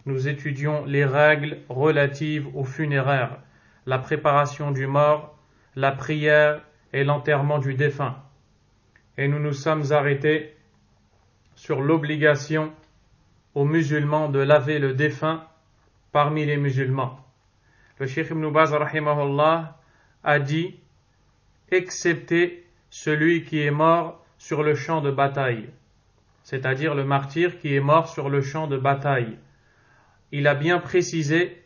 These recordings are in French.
nous étudions les règles relatives aux funéraires, la préparation du mort, la prière et l'enterrement du défunt. Et nous nous sommes arrêtés sur l'obligation aux musulmans de laver le défunt parmi les musulmans. Le Cheikh Ibn Baz rahimahullah a dit excepté celui qui est mort sur le champ de bataille, c'est-à-dire le martyr qui est mort sur le champ de bataille. Il a bien précisé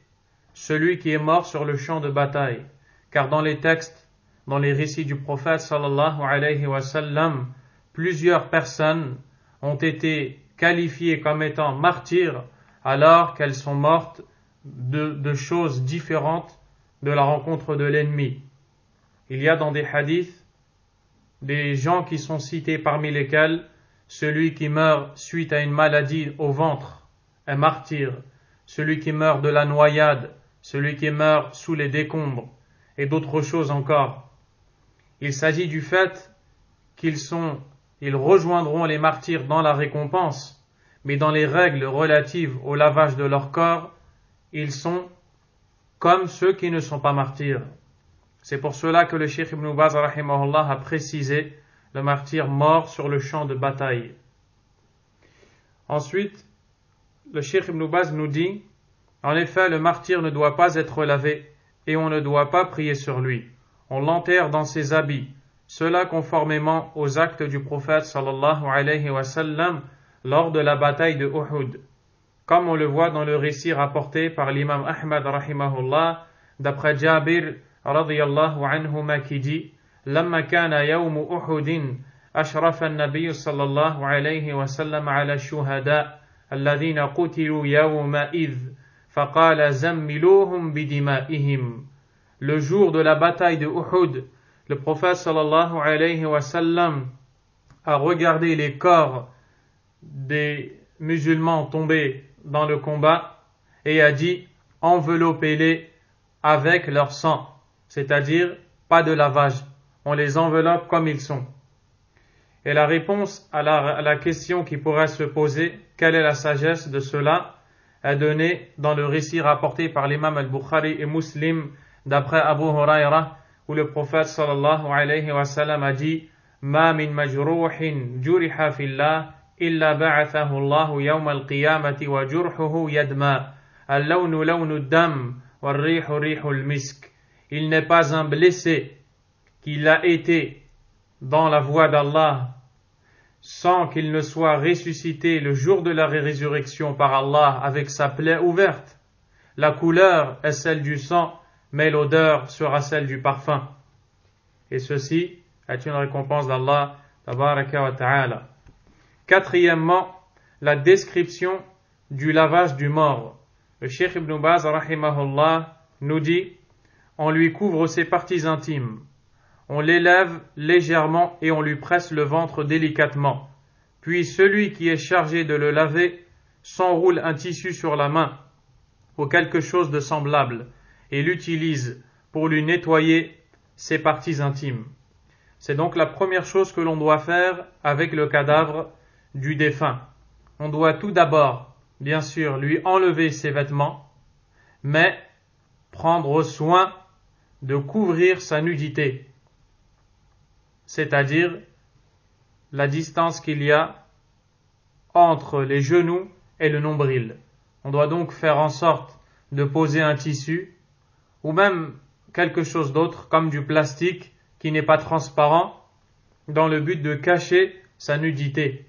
celui qui est mort sur le champ de bataille, car dans les textes, dans les récits du prophète sallallahu alayhi wa sallam, plusieurs personnes ont été qualifiées comme étant martyrs alors qu'elles sont mortes de choses différentes de la rencontre de l'ennemi. Il y a dans des hadiths des gens qui sont cités parmi lesquels celui qui meurt suite à une maladie au ventre est martyr, celui qui meurt de la noyade, celui qui meurt sous les décombres et d'autres choses encore. Il s'agit du fait ils rejoindront les martyrs dans la récompense, mais dans les règles relatives au lavage de leur corps, ils sont comme ceux qui ne sont pas martyrs. C'est pour cela que le Cheikh Ibn Baz rahimahullah a précisé le martyr mort sur le champ de bataille. Ensuite, le Cheikh Ibn Baz nous dit, en effet, le martyr ne doit pas être lavé et on ne doit pas prier sur lui. On l'enterre dans ses habits, cela conformément aux actes du prophète sallallahu alayhi wa sallam lors de la bataille de Uhud, comme on le voit dans le récit rapporté par l'imam Ahmad rahimahullah d'après Jabir radiyallahu anhuma qui dit لما كان يوم أحد أشرف النبي صلى الله عليه وسلم على الشهداء الذين قتلوا يومئذ فقال زملوهم بدمائهم. Le jour de la bataille de Uhud, le prophète sallallahu alayhi wa sallam a regardé les corps des musulmans tombés dans le combat et a dit enveloppez-les avec leur sang, c'est-à-dire pas de lavage, on les enveloppe comme ils sont. Et la réponse à la question qui pourrait se poser, quelle est la sagesse de cela, est donnée dans le récit rapporté par l'imam al-Bukhari et Muslim d'après Abu Huraira, où le prophète sallallahu alayhi wa sallam a dit Ma min majruhin juriha fillah illa ba'athahu Allahu yawm al-qiyamati wa jurhuhu yadma al-lawnu lawnu ad-dam wal-rihu rihu al-misk. Il n'est pas un blessé qu'il a été dans la voie d'Allah sans qu'il ne soit ressuscité le jour de la résurrection par Allah avec sa plaie ouverte. La couleur est celle du sang, mais l'odeur sera celle du parfum. Et ceci est une récompense d'Allah tabaraka wa ta'ala. Quatrièmement, la description du lavage du mort. Le Cheikh Ibn Baz rahimahullah nous dit on lui couvre ses parties intimes, on l'élève légèrement et on lui presse le ventre délicatement. Puis celui qui est chargé de le laver s'enroule un tissu sur la main ou quelque chose de semblable et l'utilise pour lui nettoyer ses parties intimes. C'est donc la première chose que l'on doit faire avec le cadavre du défunt. On doit tout d'abord, bien sûr, lui enlever ses vêtements, mais prendre soin de couvrir sa nudité, c'est-à-dire la distance qu'il y a entre les genoux et le nombril. On doit donc faire en sorte de poser un tissu ou même quelque chose d'autre comme du plastique qui n'est pas transparent dans le but de cacher sa nudité.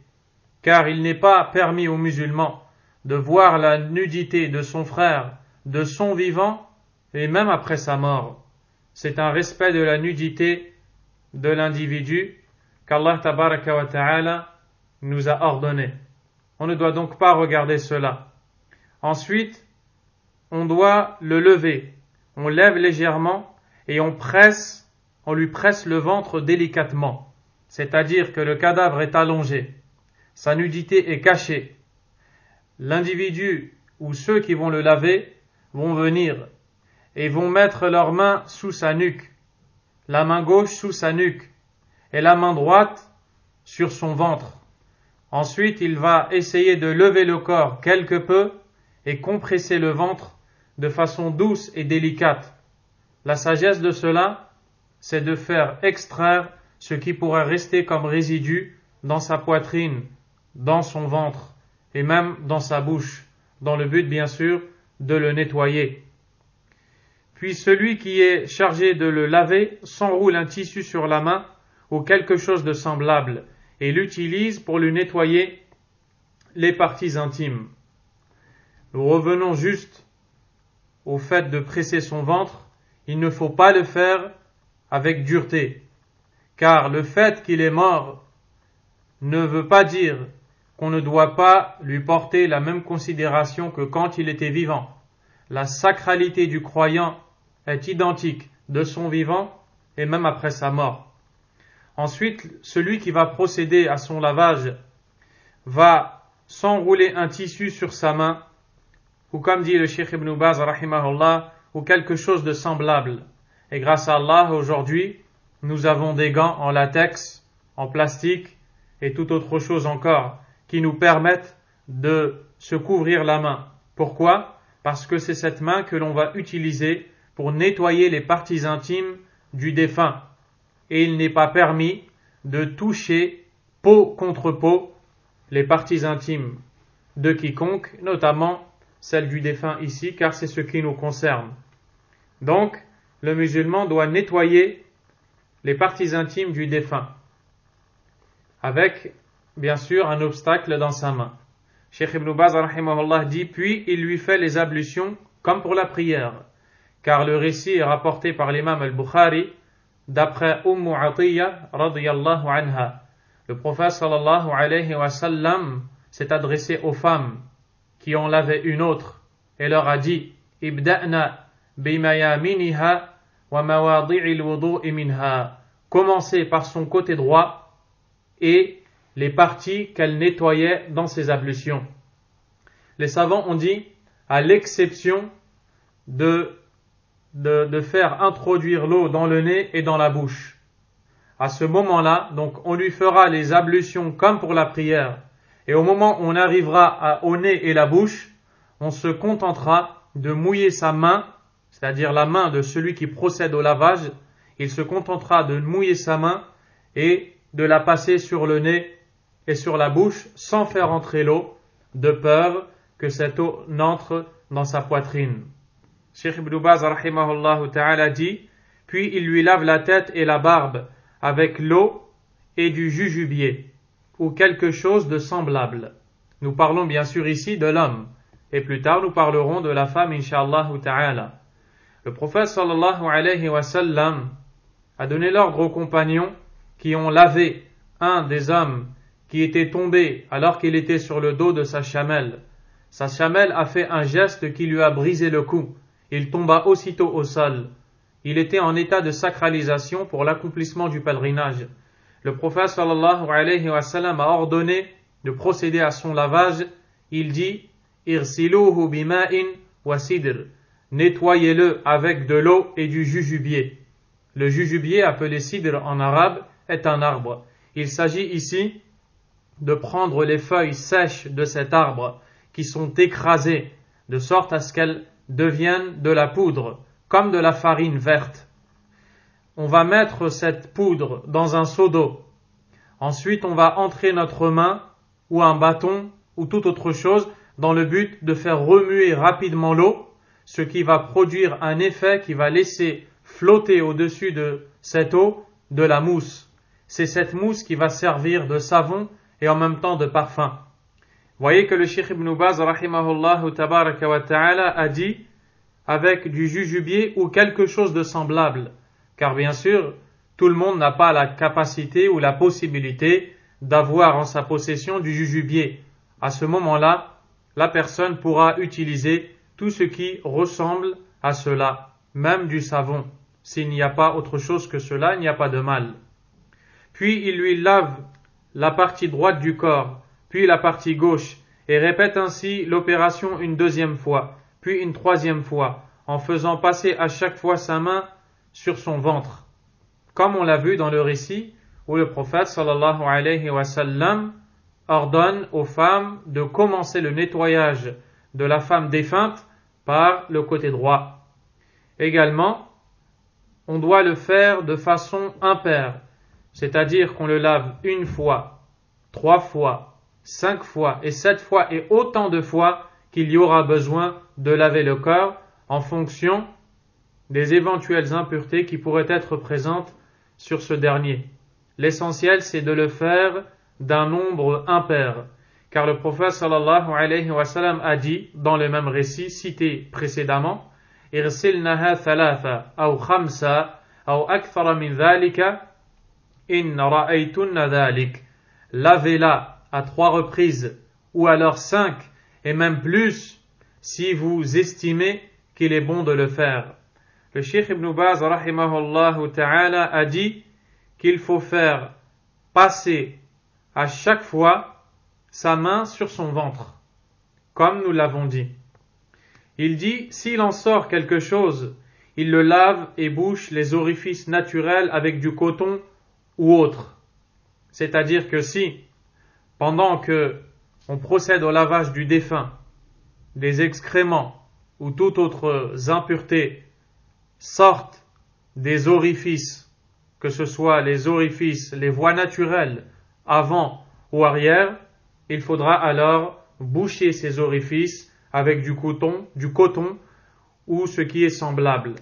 Car il n'est pas permis aux musulmans de voir la nudité de son frère de son vivant et même après sa mort. C'est un respect de la nudité de l'individu qu'Allah tabaraka wa ta'ala nous a ordonné. On ne doit donc pas regarder cela. Ensuite, on doit le lever. On lève légèrement et on lui presse le ventre délicatement. C'est-à-dire que le cadavre est allongé. Sa nudité est cachée. L'individu ou ceux qui vont le laver vont venir et vont mettre leurs mains sous sa nuque, la main gauche sous sa nuque et la main droite sur son ventre. Ensuite, il va essayer de lever le corps quelque peu et compresser le ventre de façon douce et délicate. La sagesse de cela, c'est de faire extraire ce qui pourrait rester comme résidu dans sa poitrine, dans son ventre et même dans sa bouche, dans le but bien sûr de le nettoyer. Puis celui qui est chargé de le laver s'enroule un tissu sur la main ou quelque chose de semblable et l'utilise pour lui nettoyer les parties intimes. Nous revenons juste au fait de presser son ventre. Il ne faut pas le faire avec dureté, car le fait qu'il est mort ne veut pas dire qu'on ne doit pas lui porter la même considération que quand il était vivant. La sacralité du croyant est identique de son vivant et même après sa mort. Ensuite, celui qui va procéder à son lavage va s'enrouler un tissu sur sa main, ou comme dit le Cheikh Ibn Baz, rahimahullah, ou quelque chose de semblable. Et grâce à Allah, aujourd'hui, nous avons des gants en latex, en plastique et toute autre chose encore qui nous permettent de se couvrir la main. Pourquoi ? Parce que c'est cette main que l'on va utiliser pour nettoyer les parties intimes du défunt. Et il n'est pas permis de toucher peau contre peau les parties intimes de quiconque, notamment celle du défunt ici, car c'est ce qui nous concerne. Donc, le musulman doit nettoyer les parties intimes du défunt, avec, bien sûr, un obstacle dans sa main. Cheikh Ibn Baz, rahimahullah, dit, puis il lui fait les ablutions comme pour la prière, car le récit est rapporté par l'imam al-Bukhari, d'après Atiyya, radiyallahu anha. Le prophète, sallallahu alayhi wa sallam, s'est adressé aux femmes qui en lavaient une autre, et leur a dit, Ibda'na bimayaminiha wa mawadi'il wudu'i minha. Commencez par son côté droit et les parties qu'elle nettoyait dans ses ablutions. Les savants ont dit, à l'exception de faire introduire l'eau dans le nez et dans la bouche. À ce moment-là, donc, on lui fera les ablutions comme pour la prière. Et au moment où on arrivera au nez et la bouche, on se contentera de mouiller sa main, c'est-à-dire la main de celui qui procède au lavage. Il se contentera de mouiller sa main et de la passer sur le nez et sur la bouche sans faire entrer l'eau, de peur que cette eau n'entre dans sa poitrine. Cheikh Ibn Baz, rahimahullah ta'ala, dit, puis il lui lave la tête et la barbe avec l'eau et du jujubier, ou quelque chose de semblable. Nous parlons bien sûr ici de l'homme, et plus tard nous parlerons de la femme, incha'Allah ta'ala. Le prophète sallallahu alayhi wa sallam a donné l'ordre aux compagnons qui ont lavé un des hommes qui était tombé alors qu'il était sur le dos de sa chamelle. Sa chamelle a fait un geste qui lui a brisé le cou. Il tomba aussitôt au sol. Il était en état de sacralisation pour l'accomplissement du pèlerinage. Le prophète sallallahu alayhi wa sallam a ordonné de procéder à son lavage. Il dit, Irsiluhu bima'in wa sidr. Nettoyez-le avec de l'eau et du jujubier. Le jujubier, appelé sidr en arabe, est un arbre. Il s'agit ici de prendre les feuilles sèches de cet arbre qui sont écrasées de sorte à ce qu'elles deviennent de la poudre, comme de la farine verte. On va mettre cette poudre dans un seau d'eau. Ensuite, on va entrer notre main ou un bâton ou toute autre chose dans le but de faire remuer rapidement l'eau, ce qui va produire un effet qui va laisser flotter au-dessus de cette eau de la mousse. C'est cette mousse qui va servir de savon et en même temps de parfum. Voyez que le Cheikh Ibn Baz, rahimahullah tabaraka wa ta'ala, a dit avec du jujubier ou quelque chose de semblable. Car bien sûr, tout le monde n'a pas la capacité ou la possibilité d'avoir en sa possession du jujubier. À ce moment-là, la personne pourra utiliser tout ce qui ressemble à cela, même du savon. S'il n'y a pas autre chose que cela, il n'y a pas de mal. Puis il lui lave la partie droite du corps, puis la partie gauche, et répète ainsi l'opération une deuxième fois, puis une troisième fois, en faisant passer à chaque fois sa main sur son ventre. Comme on l'a vu dans le récit où le prophète sallallahu alayhi wa sallam ordonne aux femmes de commencer le nettoyage de la femme défunte par le côté droit. Également, on doit le faire de façon impaire, c'est-à-dire qu'on le lave une fois, 3 fois, 5 fois et 7 fois et autant de fois qu'il y aura besoin de laver le corps en fonction des éventuelles impuretés qui pourraient être présentes sur ce dernier. L'essentiel, c'est de le faire d'un nombre impair, car le prophète sallallahu alayhi wa sallam a dit dans le même récit cité précédemment: Irsilnaha thalatha aw khamsa aw akthara min dhalika in ra'aytunna dhalik. Lavez-la à 3 reprises ou alors 5 et même plus si vous estimez qu'il est bon de le faire. Le Cheikh Ibn Baz rahimahullah ta'ala a dit qu'il faut faire passer à chaque fois sa main sur son ventre, comme nous l'avons dit. Il dit, s'il en sort quelque chose, il le lave et bouche les orifices naturels avec du coton ou autre. C'est-à-dire que si, pendant que on procède au lavage du défunt, des excréments ou toute autre impureté sortent des orifices, que ce soit les orifices, les voies naturelles, avant ou arrière, il faudra alors boucher ces orifices avec du coton ou ce qui est semblable.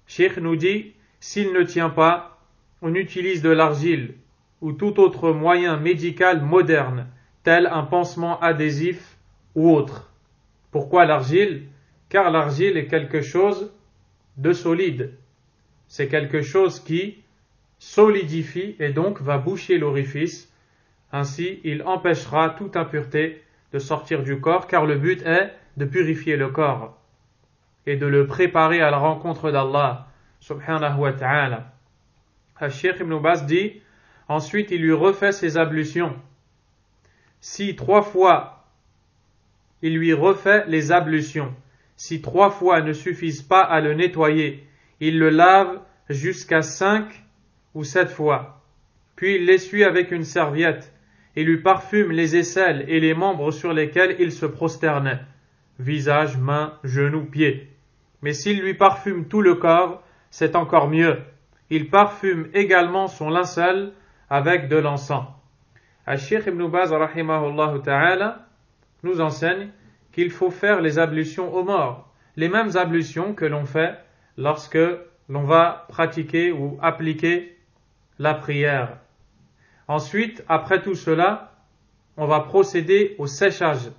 Cheikh nous dit, s'il ne tient pas, on utilise de l'argile ou tout autre moyen médical moderne, tel un pansement adhésif ou autre. Pourquoi l'argile? Car l'argile est quelque chose de solide. C'est quelque chose qui solidifie et donc va boucher l'orifice. Ainsi, il empêchera toute impureté de sortir du corps, car le but est de purifier le corps et de le préparer à la rencontre d'Allah subhanahu wa ta'ala. Cheikh Ibn Baz dit, ensuite il lui refait ses ablutions. Si 3 fois il lui refait les ablutions, si 3 fois ne suffisent pas à le nettoyer, il le lave jusqu'à 5 ou 7 fois. Puis il l'essuie avec une serviette et lui parfume les aisselles et les membres sur lesquels il se prosternait, visage, mains, genoux, pieds. Mais s'il lui parfume tout le corps, c'est encore mieux. Il parfume également son linceul avec de l'encens. Cheikh Ibn Baz rahimahullah ta'ala nous enseigne qu'il faut faire les ablutions aux morts, les mêmes ablutions que l'on fait lorsque l'on va pratiquer ou appliquer la prière. Ensuite, après tout cela, on va procéder au séchage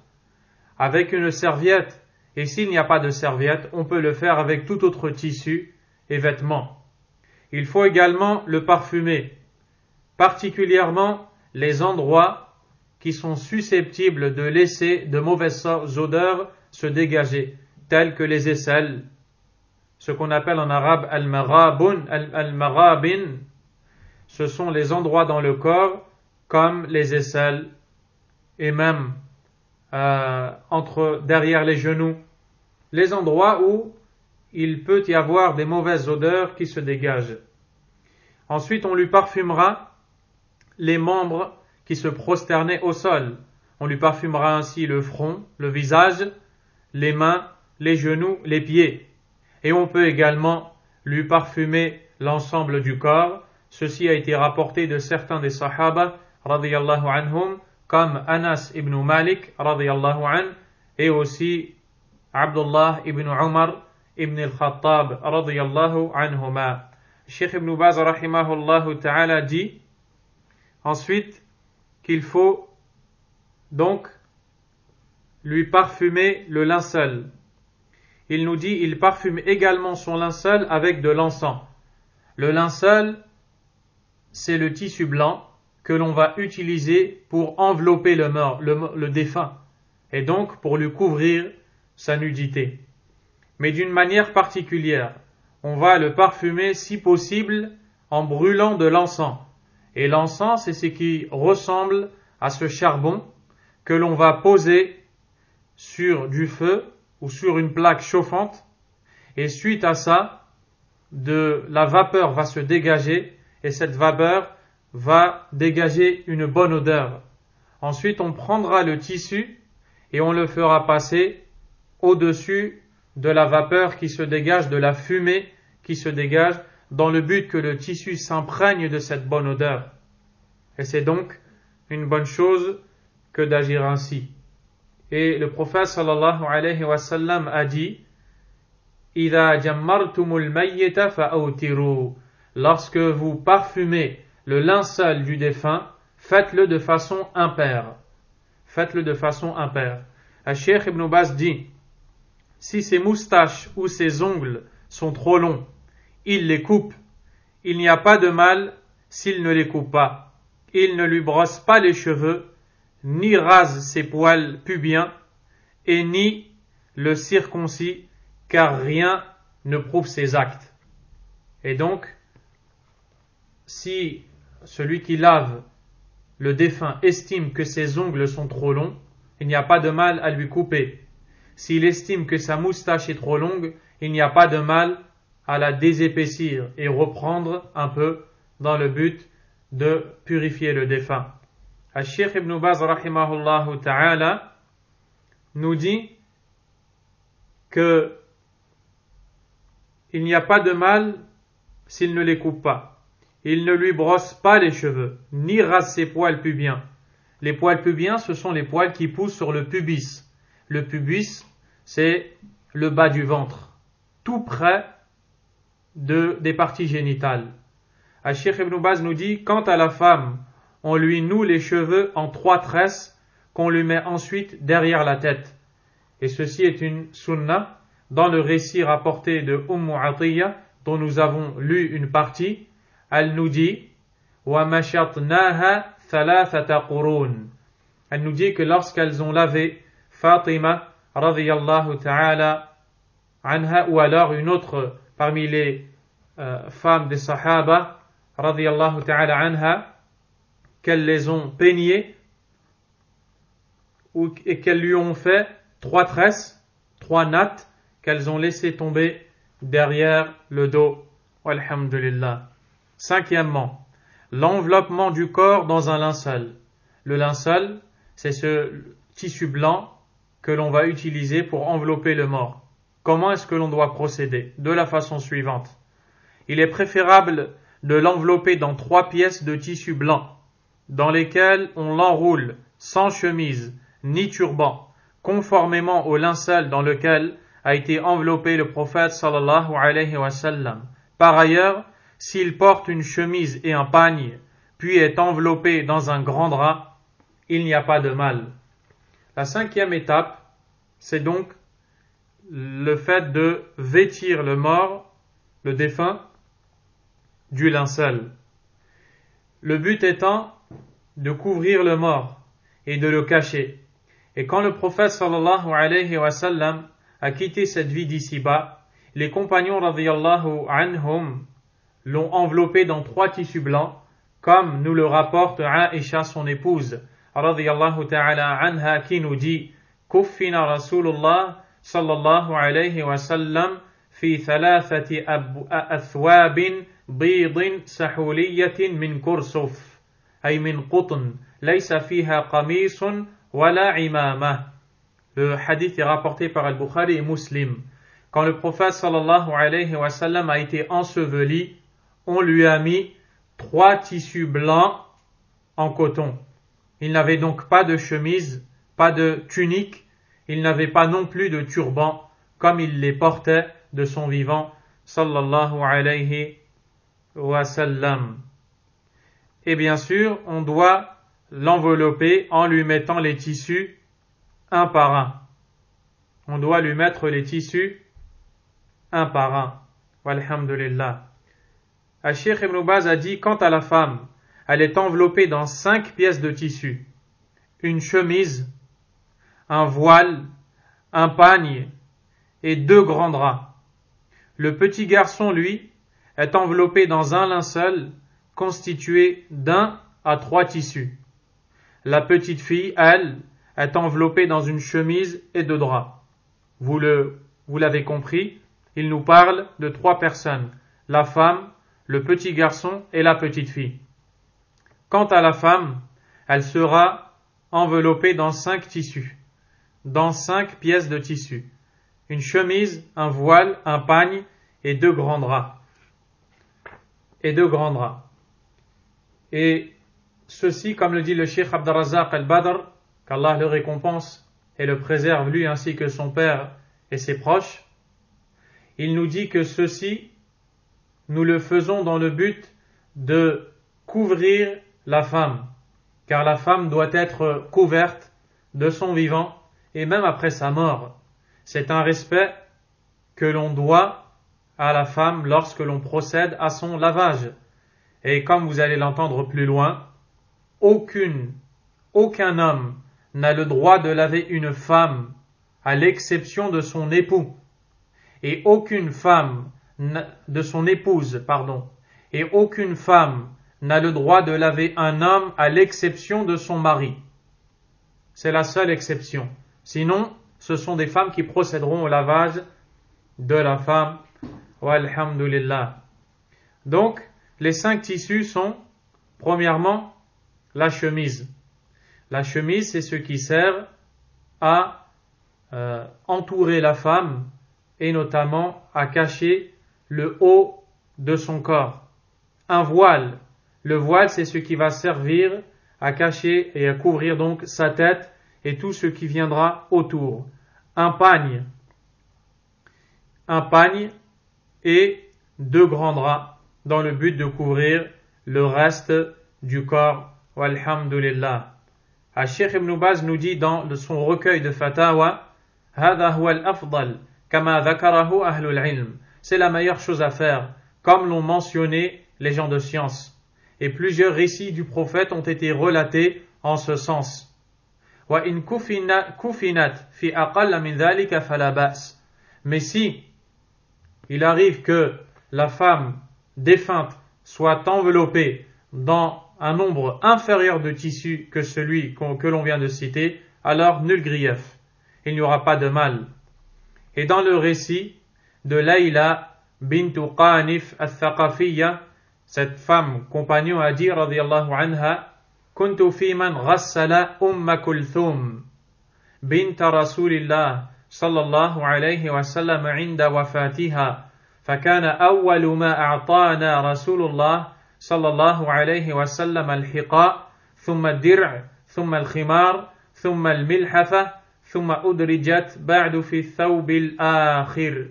avec une serviette, et s'il n'y a pas de serviette, on peut le faire avec tout autre tissu et vêtements. Il faut également le parfumer, particulièrement les endroits qui sont susceptibles de laisser de mauvaises odeurs se dégager, tels que les aisselles, ce qu'on appelle en arabe al-marabin, ce sont les endroits dans le corps comme les aisselles et même derrière les genoux, les endroits où il peut y avoir des mauvaises odeurs qui se dégagent. Ensuite, on lui parfumera les membres qui se prosternaient au sol. On lui parfumera ainsi le front, le visage, les mains, les genoux, les pieds. Et on peut également lui parfumer l'ensemble du corps. Ceci a été rapporté de certains des Sahaba radiyallahu anhum, comme Anas ibn Malik radiyallahu anh, et aussi Abdullah ibn Umar ibn al-Khattab radiyallahu anhuma. Cheikh Ibn Baz rahimahullah ta'ala dit ensuite qu'il faut donc lui parfumer le linceul. Il nous dit, il parfume également son linceul avec de l'encens. Le linceul, c'est le tissu blanc que l'on va utiliser pour envelopper le défunt, et donc pour lui couvrir sa nudité. Mais d'une manière particulière, on va le parfumer si possible en brûlant de l'encens. Et l'encens, c'est ce qui ressemble à ce charbon que l'on va poser sur du feu ou sur une plaque chauffante, et suite à ça, la vapeur va se dégager, et cette vapeur va dégager une bonne odeur. Ensuite, on prendra le tissu et on le fera passer au-dessus de la vapeur qui se dégage, de la fumée qui se dégage, dans le but que le tissu s'imprègne de cette bonne odeur. Et c'est donc une bonne chose que d'agir ainsi. Et le prophète sallallahu alayhi wa sallam a dit إِذَا جَمَّرْتُمُ الْمَيِّتَ فَأَوْتِرُوا. Lorsque vous parfumez le linceul du défunt, faites-le de façon impaire. Faites-le de façon impaire. Cheikh Ibn Baz dit, si ses moustaches ou ses ongles sont trop longs, il les coupe. Il n'y a pas de mal s'il ne les coupe pas. Il ne lui brosse pas les cheveux, ni rase ses poils pubiens, et ni le circoncis, car rien ne prouve ses actes. Et donc, si celui qui lave le défunt estime que ses ongles sont trop longs, il n'y a pas de mal à lui couper. S'il estime que sa moustache est trop longue, il n'y a pas de mal à la désépaissir et reprendre un peu dans le but de purifier le défunt. Cheikh Ibn Baz rahimahullah ta'ala nous dit que il n'y a pas de mal s'il ne les coupe pas. Il ne lui brosse pas les cheveux, ni rase ses poils pubiens. Les poils pubiens, ce sont les poils qui poussent sur le pubis. Le pubis, c'est le bas du ventre, tout près des parties génitales. Cheikh Ibn Baz nous dit, quant à la femme, on lui noue les cheveux en 3 tresses qu'on lui met ensuite derrière la tête. Et ceci est une sunna. Dans le récit rapporté de Atiyya, dont nous avons lu une partie, elle nous dit وَمَشَطْنَاهَا ثَلَاثَةَ قُرُونَ. Elle nous dit que lorsqu'elles ont lavé Fatima radiyallahu ta'ala anha, ou alors une autre parmi les femmes des Sahaba radiyallahu ta'ala anha, qu'elles les ont peignées et qu'elles lui ont fait 3 tresses, 3 nattes qu'elles ont laissé tomber derrière le dos. Walhamdulillah. 5e, l'enveloppement du corps dans un linceul. Le linceul, c'est ce tissu blanc que l'on va utiliser pour envelopper le mort. Comment est-ce que l'on doit procéder? De la façon suivante. Il est préférable de l'envelopper dans 3 pièces de tissu blanc, dans lesquelles on l'enroule sans chemise ni turban, conformément au linceul dans lequel a été enveloppé le prophète sallallahu alayhi wa sallam. Par ailleurs, s'il porte une chemise et un pagne, puis est enveloppé dans un grand drap, il n'y a pas de mal. La 5e étape, c'est donc le fait de vêtir le mort, le défunt, du linceul. Le but étant de couvrir le mort et de le cacher. Et quand le prophète sallallahu alayhi wa sallam a quitté cette vie d'ici-bas, les compagnons radiyallahu anhum l'ont enveloppé dans 3 tissus blancs, comme nous le rapporte Aïcha, son épouse, radiyallahu ta'ala anha, qui nous dit Kuffina Rasulullah sallallahu alayhi wa sallam fi thalathati athwabin bidin sahuliyatin min kursuf, ay min qutn, laysa fiha qamisun wala imamah. Le hadith est rapporté par Al-Bukhari et Muslim. Quand le prophète sallallahu alayhi wa sallam a été enseveli, on lui a mis 3 tissus blancs en coton. Il n'avait donc pas de chemise, pas de tunique, il n'avait pas non plus de turban, comme il les portait de son vivant, sallallahu alayhi wa sallam. Et bien sûr, on doit l'envelopper en lui mettant les tissus un par un. On doit lui mettre les tissus un par un. Walhamdulillah. Cheikh Ibn Baz a dit, quant à la femme, elle est enveloppée dans 5 pièces de tissu, une chemise, un voile, un pagne et 2 grands draps. Le petit garçon, lui, est enveloppé dans un linceul constitué d'1 à 3 tissus. La petite fille, elle, est enveloppée dans une chemise et 2 draps. Vous l'avez compris, il nous parle de 3 personnes, la femme, le petit garçon et la petite fille. Quant à la femme, elle sera enveloppée dans 5 tissus, dans 5 pièces de tissu. une chemise, un voile, un pagne et 2 grands draps. Et ceci, comme le dit le Cheikh Abdurrazzaq al-Badr, qu'Allah le récompense et le préserve lui ainsi que son père et ses proches, il nous dit que ceci, nous le faisons dans le but de couvrir la femme, car la femme doit être couverte de son vivant et même après sa mort. C'est un respect que l'on doit à la femme lorsque l'on procède à son lavage. Et comme vous allez l'entendre plus loin, aucun homme n'a le droit de laver une femme à l'exception de son époux, et aucune femme de son épouse, et aucune femme n'a le droit de laver un homme à l'exception de son mari. C'est la seule exception. Sinon, ce sont des femmes qui procéderont au lavage de la femme. Walhamdulillah. Donc, les 5 tissus sont, premièrement, la chemise. La chemise, c'est ce qui sert à entourer la femme et notamment à cacher le haut de son corps. Un voile. Le voile, c'est ce qui va servir à cacher et à couvrir donc sa tête et tout ce qui viendra autour. Un pagne et 2 grands draps dans le but de couvrir le reste du corps. Walhamdulillah. Cheikh Ibn Baz nous dit dans son recueil de Fatawa, هذا هو الأفضل كما ذكره أهل العلم. C'est la meilleure chose à faire, comme l'ont mentionné les gens de science. Et plusieurs récits du prophète ont été relatés en ce sens. وإن كفنت في أقل من ذلك فلا بأس. Mais si il arrive que la femme défunte soit enveloppée dans un nombre inférieur de tissus que celui que l'on vient de citer, alors nul grief. Il n'y aura pas de mal. Et dans le récit de Layla bint Qanif al-Thaqafiyya, cette femme compagnon a dit radiyallahu anha, كنت في من غسل أم كلثوم بنت رسول الله صلى الله عليه وسلم عند وفاتها فكان أول ما أعطانا رسول الله صلى الله عليه وسلم الحقاء ثم الدرع ثم الخمار ثم الملحفة ثم أدرجت بعد في الثوب الآخر.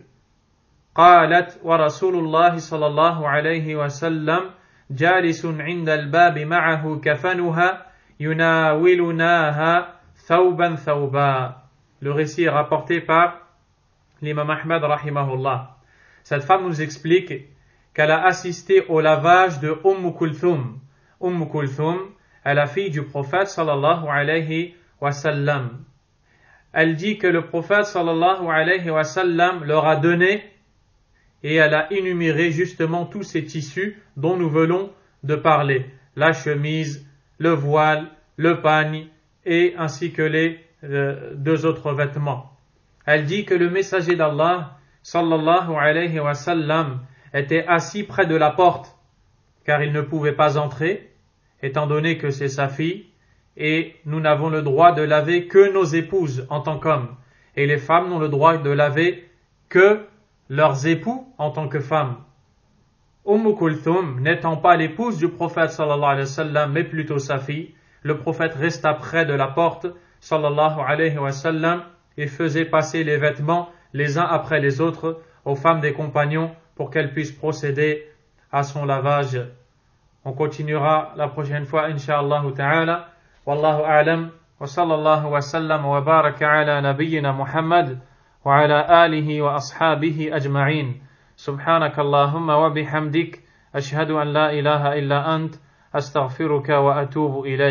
قالت ورسول الله صلى الله عليه وسلم جالس عند الباب معه كفنها يناولناها ثوبا ثوبا. Le récit est rapporté par l'imam Ahmad rahimahullah. Cette femme nous explique qu'elle a assisté au lavage de Kulthum. Kulthum est la fille du prophète sallallahu alayhi wa sallam. Elle dit que le prophète sallallahu alayhi wa sallam leur a donné et elle a énuméré justement tous ces tissus dont nous venons de parler. La chemise, le voile, le pagne et ainsi que les 2 autres vêtements. Elle dit que le messager d'Allah sallallahu alayhi wa sallam était assis près de la porte car il ne pouvait pas entrer étant donné que c'est sa fille et nous n'avons le droit de laver que nos épouses en tant qu'hommes et les femmes n'ont le droit de laver que leurs époux en tant que femmes. Kulthum n'étant pas l'épouse du prophète sallallahu alayhi wa sallam mais plutôt sa fille, le prophète resta près de la porte sallallahu alayhi wa sallam et faisait passer les vêtements les uns après les autres aux femmes des compagnons pour qu'elles puissent procéder à son lavage. On continuera la prochaine fois incha'Allah ta'ala. Wallahu a'lam wa sallallahu wa sallam wa baraka ala nabiyyina Muhammad wa ala alihi wa ashabihi ajma'in. Subhanakallahumma wa bihamdik ashhadu an la ilaha illa ant astaghfiruka wa atubu ilayk.